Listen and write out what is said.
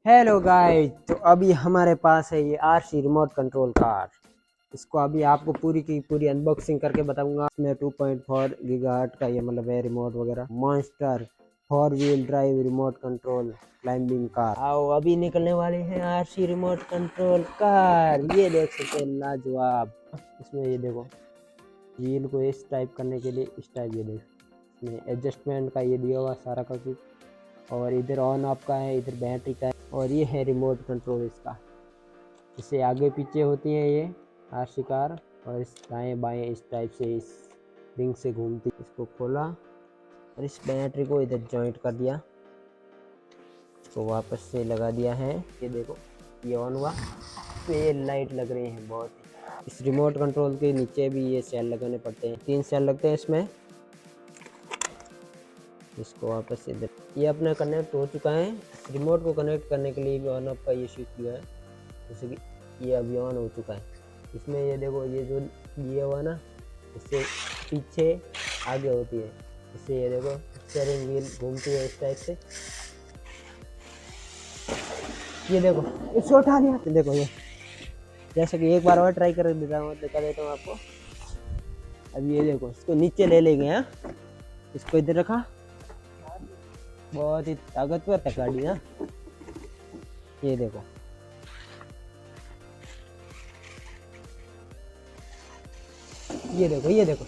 Hello guys, तो अभी हमारे पास है ये आरसी रिमोट कंट्रोल कार। इसको अभी आपको पूरी की पूरी अनबॉक्सिंग करके बताऊंगा। इसमें 2.4 गीगाहर्ट्ज का ये मतलब है रिमोट वगैरह। Monster 4 wheel drive remote control climbing car. आओ अभी निकलने वाले हैं आरसी रिमोट कंट्रोल कार। ये देख सकते हैं, लाजवाब। इसमें ये देखो, व्हील को इस टाइप करने के लिए इस टाइप, ये देखो इसमें एडजस्टमेंट का ये दिया हुआ सारा का कुछ। और इधर ऑन ऑफ का है, इधर बैटरी का है, और ये है रिमोट कंट्रोल इसका। इससे आगे पीछे होती है ये आरसी कार, और इस दाएं बाएं इस टाइप से इस रिंग से घूमती। इसको खोला और इस बैटरी को इधर जॉइंट कर दिया, इसको वापस से लगा दिया है। ये देखो, ये ऑन हुआ तो ये लाइट लग रही है बहुत। इस रिमोट कंट्रोल के नीचे भी ये सेल लगाने पड़ते हैं, 3 सेल लगते हैं इसमें। इसको वापस से इधर, ये अपना कनेक्ट हो चुका है। रिमोट को कनेक्ट करने के लिए भी ऑन ऑफ का ये स्विच दिया है, जैसे कि ये अभी ऑन हो चुका है। इसमें ये देखो, ये जो दिया हुआ ना, इससे पीछे आगे होती है। इससे ये देखो स्टीयरिंग व्हील घूमती है इस टाइप से। ये देखो, इसको उठा लिया। देखो ये, जैसे कि एक बार और ट्राई कर देता हूँ, दिखा देता हूँ आपको। अब ये देखो, इसको नीचे ले लेंगे। हाँ, इसको इधर रखा। बहुत ही ताकतवर है गाड़ी। हाँ, ये देखो, ये देखो, ये देखो,